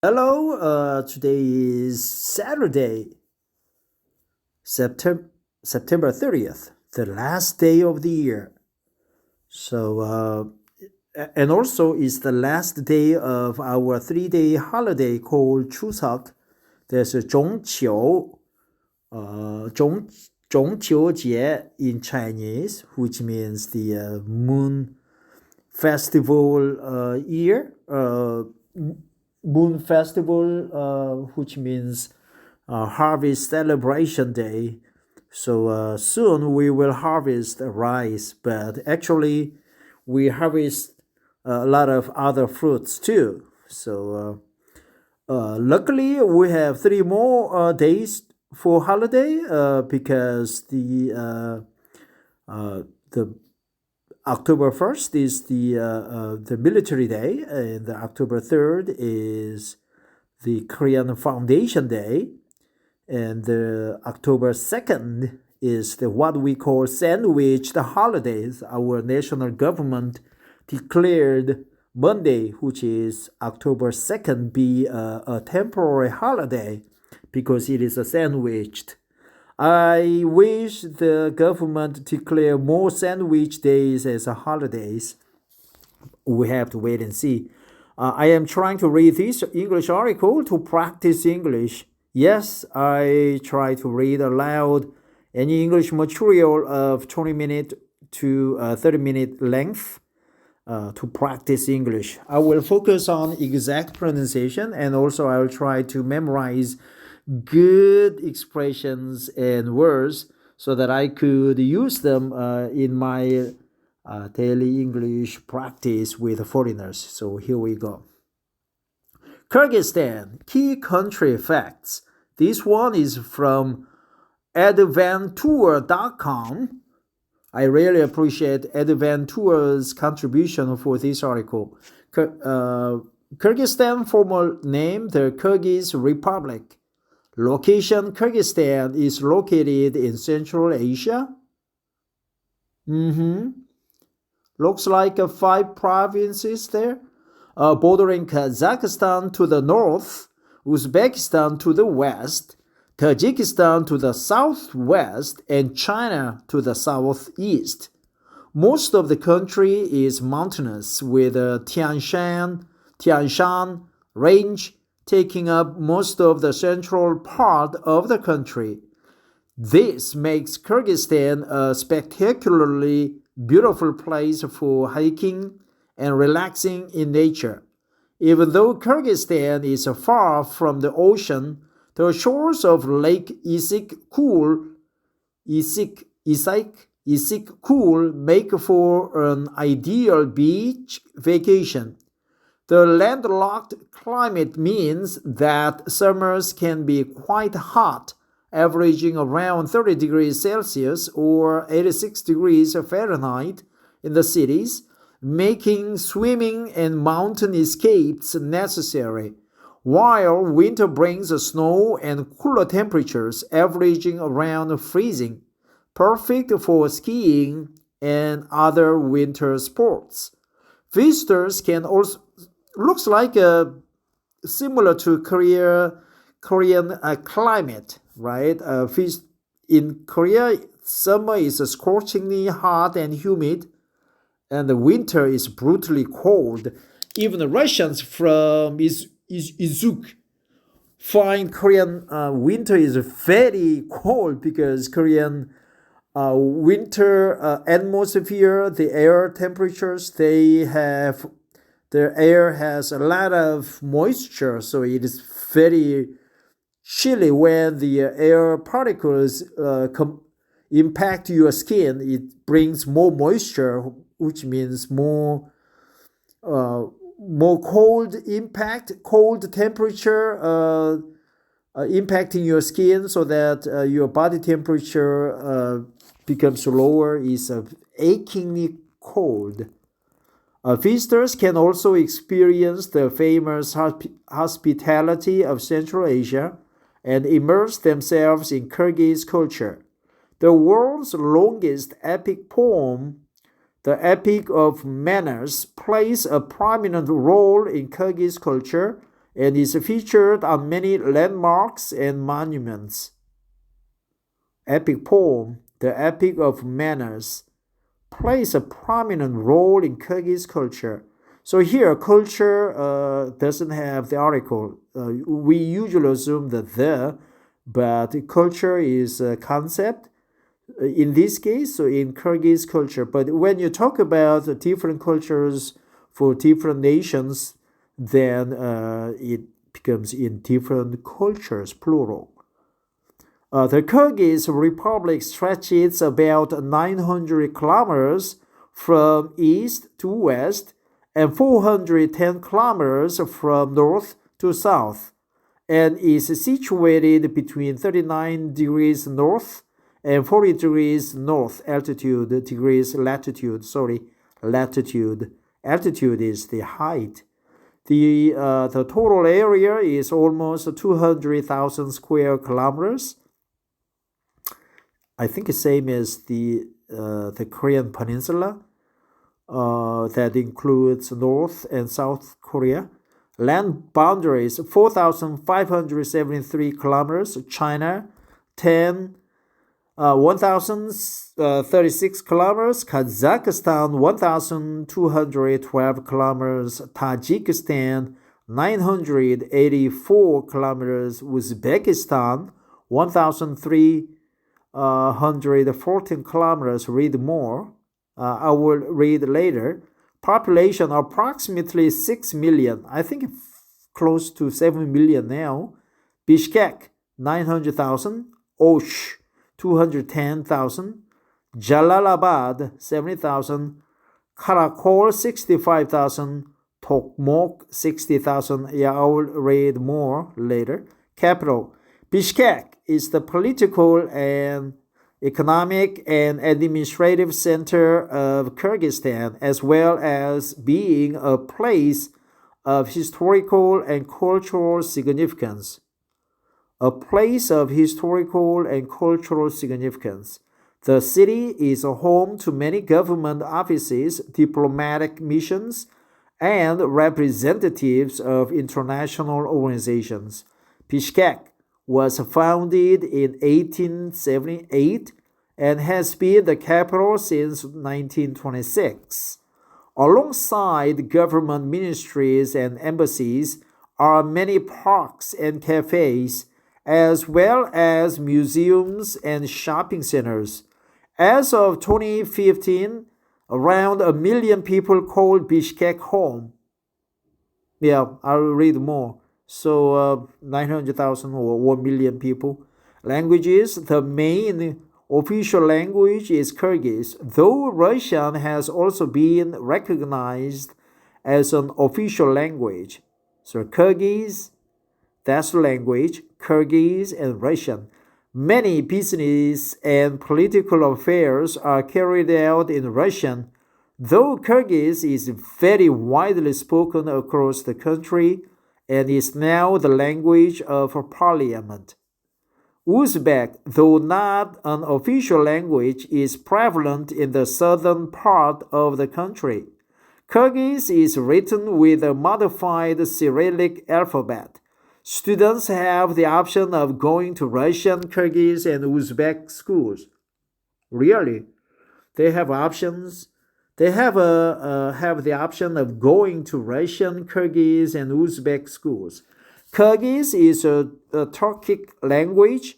Hello, today is Saturday, September September 30th, the last day of the year. And also it's the last day of our 3-day holiday called Chuseok. There's a 中秋节 in Chinese, which means the moon festival moon festival, which means harvest celebration day. So soon we will harvest rice, but actually we harvest a lot of other fruits too. So luckily we have 3 more days for holiday because the October 1st is the military day, and the October 3rd is the Korean Foundation Day, and the October 2nd is the what we call sandwiched holidays. Our national government declared Monday, which is October 2nd, be a temporary holiday because it is a sandwiched. I wish the government declare more sandwich days as holidays. We have to wait and see. I am trying to read this English article to practice English. Yes, I try to read aloud any English material of 20-minute to 30-minute length to practice English. I will focus on exact pronunciation, and also I will try to memorize good expressions and words so that I could use them in my daily English practice with foreigners. So here we go. Kyrgyzstan, key country facts. This one is from adventure.com. I really appreciate Adventure's contribution for this article. Kyrgyzstan, former name the Kyrgyz Republic. Location: Kyrgyzstan is located in Central Asia. Looks like 5 provinces there, bordering Kazakhstan to the north, Uzbekistan to the west, Tajikistan to the southwest, and China to the southeast. Most of the country is mountainous, with the Tian Shan Range taking up most of the central part of the country. This makes Kyrgyzstan a spectacularly beautiful place for hiking and relaxing in nature. Even though Kyrgyzstan is far from the ocean, the shores of Lake Issyk-Kul make for an ideal beach vacation. The landlocked climate means that summers can be quite hot, averaging around 30 degrees Celsius or 86 degrees Fahrenheit in the cities, making swimming and mountain escapes necessary, while winter brings snow and cooler temperatures averaging around freezing, perfect for skiing and other winter sports. Visitors can also looks like similar to Korean climate, right? In Korea, summer is scorchingly hot and humid, and the winter is brutally cold. Even the Russians from Izuk find Korean winter is very cold because Korean winter atmosphere, the air temperatures, their air has a lot of moisture, so it is very chilly when the air particles impact your skin. It brings more moisture, which means more cold temperature impacting your skin, so that your body temperature becomes lower, is achingly cold. Visitors can also experience the famous hospitality of Central Asia and immerse themselves in Kyrgyz culture. The world's longest epic poem, the Epic of Manners, plays a prominent role in Kyrgyz culture and is featured on many landmarks and monuments. Epic poem, The Epic of Manners, plays a prominent role in Kyrgyz culture. So here, culture doesn't have the article. We usually assume the, but culture is a concept. In this case, so in Kyrgyz culture. But when you talk about different cultures for different nations, then it becomes in different cultures, plural. The Kyrgyz Republic stretches about 900 kilometers from east to west and 410 kilometers from north to south, and is situated between 39 degrees north and 40 degrees north latitude. Altitude is the height. The total area is almost 200,000 square kilometers. I think the same as the Korean Peninsula. That includes North and South Korea. Land boundaries 4,573 kilometers. China 1,036 kilometers. Kazakhstan 1,212 kilometers. Tajikistan 984 kilometers. Uzbekistan 1,314 kilometers. Read more. I will read later. Population approximately 6 million. I think close to 7 million now. Bishkek 900,000. Osh 210,000. Jalalabad 70,000. Karakol 65,000. Tokmok 60,000. Yeah, I will read more later. Capital. Bishkek is the political and economic and administrative center of Kyrgyzstan, as well as being a place of historical and cultural significance. A place of historical and cultural significance. The city is home to many government offices, diplomatic missions, and representatives of international organizations. Bishkek was founded in 1878 and has been the capital since 1926. Alongside government ministries and embassies are many parks and cafes, as well as museums and shopping centers. As of 2015, around 1 million people called Bishkek home. Yeah, I'll read more. So 900,000 or 1 million people. Languages, the main official language is Kyrgyz, though Russian has also been recognized as an official language. So Kyrgyz, that's the language, Kyrgyz and Russian. Many business and political affairs are carried out in Russian, though Kyrgyz is very widely spoken across the country and is now the language of parliament. Uzbek, though not an official language, is prevalent in the southern part of the country. Kyrgyz is written with a modified Cyrillic alphabet. Students have the option of going to Russian, Kyrgyz, and Uzbek schools. Really? They have options. They have the option of going to Russian, Kyrgyz, and Uzbek schools. Kyrgyz is a Turkic language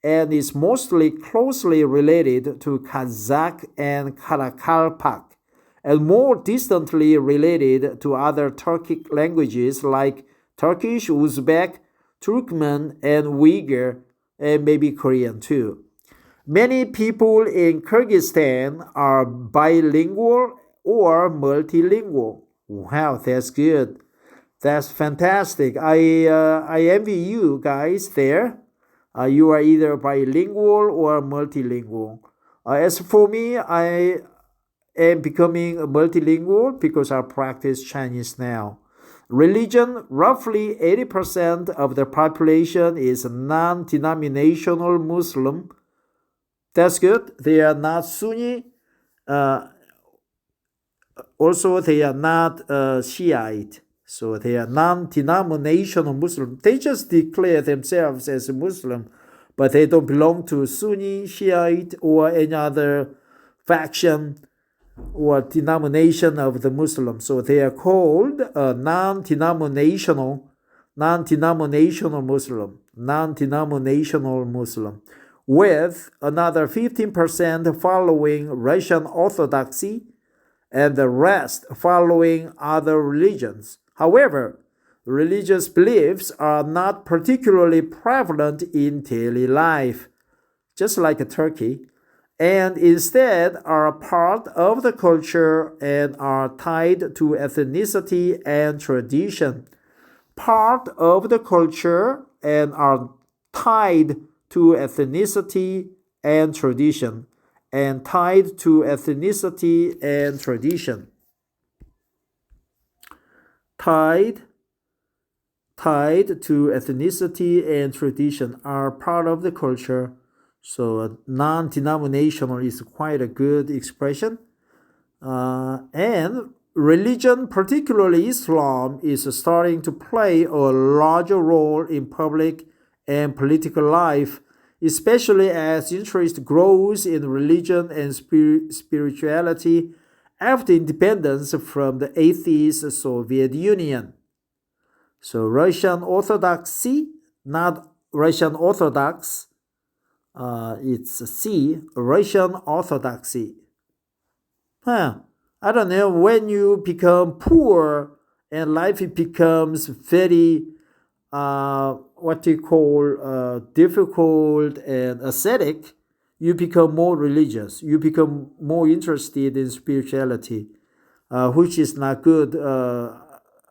and is mostly closely related to Kazakh and Karakalpak, and more distantly related to other Turkic languages like Turkish, Uzbek, Turkmen, and Uyghur, and maybe Korean too. Many people in Kyrgyzstan are bilingual or multilingual. Wow, that's good. That's fantastic. I envy you guys there. You are either bilingual or multilingual. As for me, I am becoming multilingual because I practice Chinese now. Religion, roughly 80% of the population is non-denominational Muslim. That's good. They are not Sunni. Also, they are not Shiite. So they are non-denominational Muslim. They just declare themselves as a Muslim, but they don't belong to Sunni, Shiite, or any other faction or denomination of the Muslim. So they are called non-denominational Muslim, with another 15% following Russian Orthodoxy and the rest following other religions. However, religious beliefs are not particularly prevalent in daily life, just like Turkey, and instead are part of the culture and are tied to ethnicity and tradition. Part of the culture and are tied to ethnicity and tradition. And tied to ethnicity and tradition. Tied to ethnicity and tradition are part of the culture. So non-denominational is quite a good expression. And religion, particularly Islam, is starting to play a larger role in public and political life, especially as interest grows in religion and spirituality after independence from the atheist Soviet Union. So Russian Orthodoxy, not Russian Orthodox, it's C, Russian Orthodoxy. I don't know, when you become poor and life becomes very difficult and ascetic, you become more religious. You become more interested in spirituality, which is not good,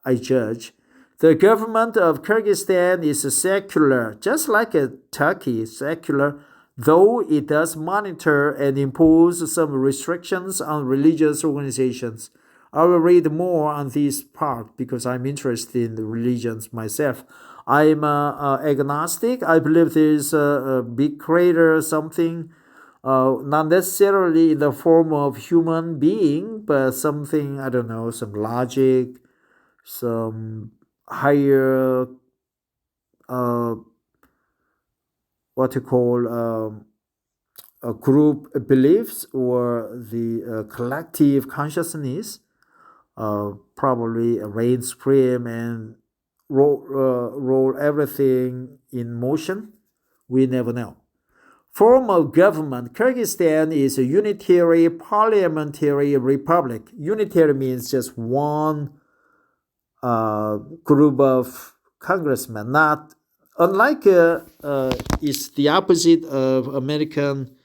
I judge. The government of Kyrgyzstan is secular, just like Turkey, secular, though it does monitor and impose some restrictions on religious organizations. I will read more on this part because I'm interested in the religions myself. I'm agnostic. I believe there is a big creator, something, not necessarily in the form of human being, but something, I don't know, some logic, some higher, group beliefs or the collective consciousness. Probably reign supreme and roll everything in motion. We never know. Form of government. Kyrgyzstan is a unitary parliamentary republic. Unitary means just one group of congressmen. Not unlike it's the opposite of American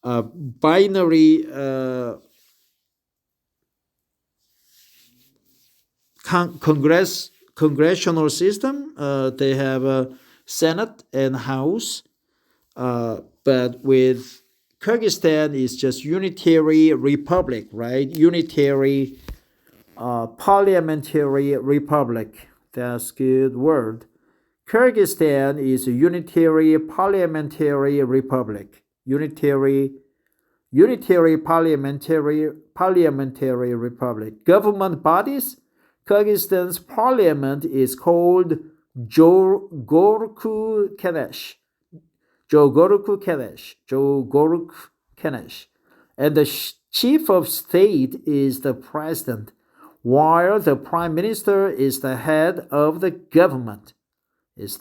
binary congressional system. They have a Senate and House, but with Kyrgyzstan is just unitary republic, right? Unitary parliamentary republic. That's a good word. Kyrgyzstan is a unitary parliamentary republic. Unitary parliamentary republic. Government bodies. Kyrgyzstan's parliament is called Jogorku Kenesh. And the chief of state is the president, while the prime minister is the head of the government. Chief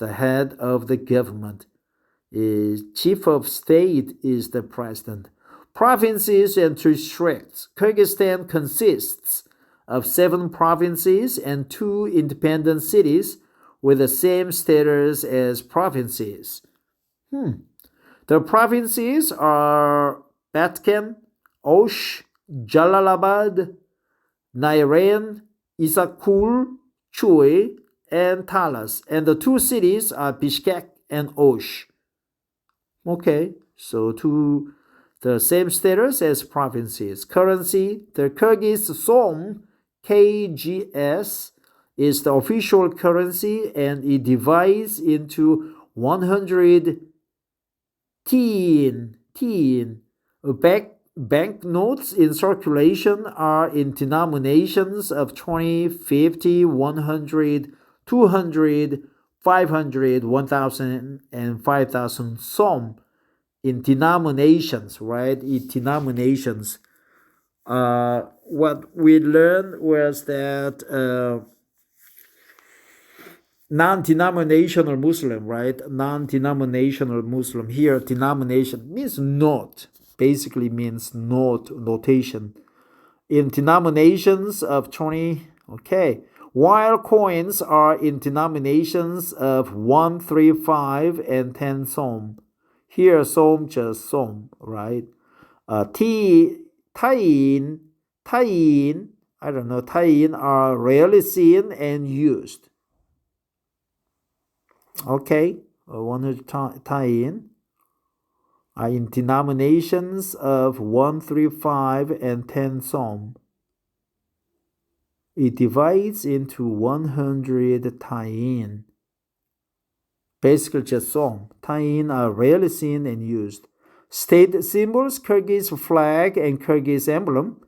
of state is the president. Provinces and districts. Kyrgyzstan consists of 7 provinces and 2 independent cities with the same status as provinces. The provinces are Batken, Osh, Jalalabad, Nairan, Isakul, Chuy, and Talas. And the 2 cities are Bishkek and Osh. Okay, so the same status as provinces. Currency. The Kyrgyz som, KGS, is the official currency and it divides into 100 teen, banknotes in circulation are in denominations of 20, 50, 100, 200, 500, 1,000, and 5,000 som. In denominations, right? In denominations. What we learned was that non-denominational Muslim, right? Non-denominational Muslim. Here, denomination means note. Basically means note, notation. In denominations of 20, okay. While coins are in denominations of 1, 3, 5, and 10 som. Here, som, just som, right? Tayin, I don't know, tayin are rarely seen and used. Okay, 100 tayin are in denominations of 1, 3, 5, and 10 som. It divides into 100 tayin. Basically just som. Tayin are rarely seen and used. State symbols, Kyrgyz flag and Kyrgyz emblem.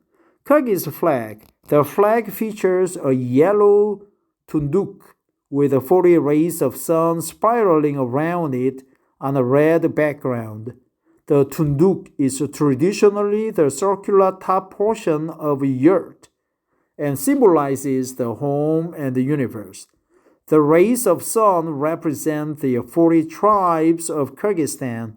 Kyrgyz flag. The flag features a yellow tunduk with 40 rays of sun spiraling around it on a red background. The tunduk is traditionally the circular top portion of a yurt and symbolizes the home and the universe. The rays of sun represent the 40 tribes of Kyrgyzstan.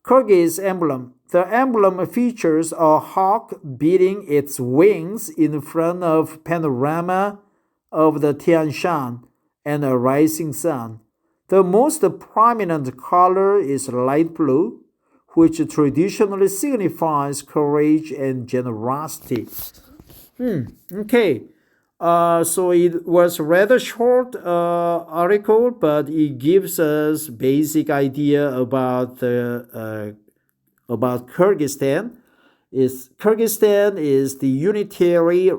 Kyrgyz emblem. The emblem features a hawk beating its wings in front of panorama of the Tian Shan and a rising sun. The most prominent color is light blue, which traditionally signifies courage and generosity. Okay. So it was a rather short article, but it gives us basic idea about Kyrgyzstan. Kyrgyzstan is the unitary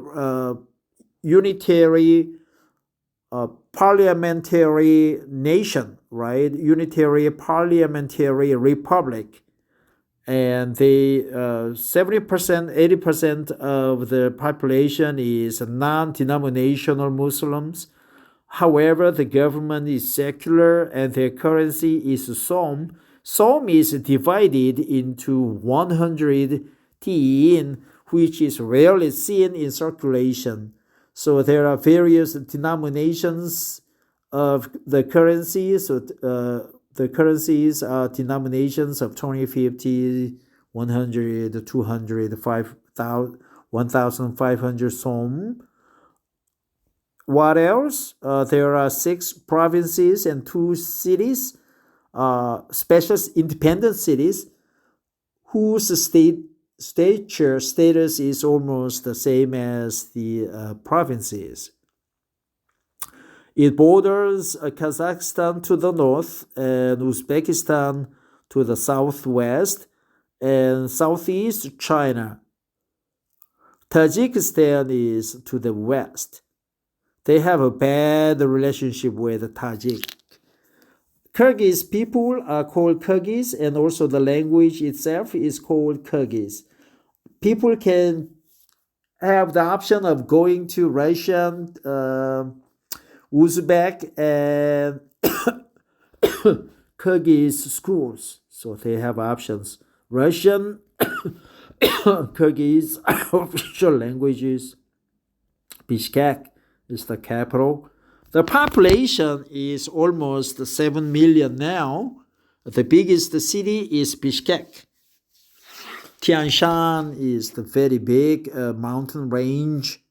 parliamentary nation, right? Unitary parliamentary republic. And they 70%, 80% of the population is non-denominational Muslims. However, the government is secular and their currency is som. Som is divided into 100 tiyin, which is rarely seen in circulation. So there are various denominations of the currency. So the currencies are denominations of 20, 50, 100, 200, 5,000, 1,500 som. What else? There are 6 provinces and 2 cities, special independent cities, whose status is almost the same as the provinces. It borders Kazakhstan to the north and Uzbekistan to the southwest and southeast China. Tajikistan is to the west. They have a bad relationship with Tajik. Kyrgyz people are called Kyrgyz, and also the language itself is called Kyrgyz. People can have the option of going to Russian, Uzbek, and Kyrgyz schools. So they have options. Russian, Kyrgyz official languages. Bishkek is the capital. The population is almost 7 million now. The biggest city is Bishkek. Tian Shan is the very big mountain range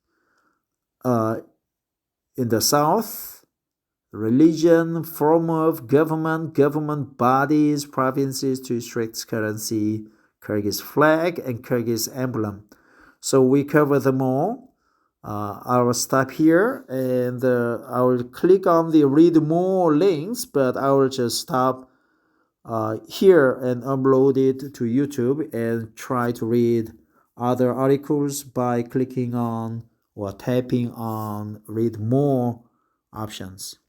in the south. Religion, form of government bodies, provinces, districts, currency, Kyrgyz flag, and Kyrgyz emblem. So we cover them all. I will stop here and I will click on the read more links, but I will just stop here and upload it to YouTube and try to read other articles by clicking on or tapping on read more options.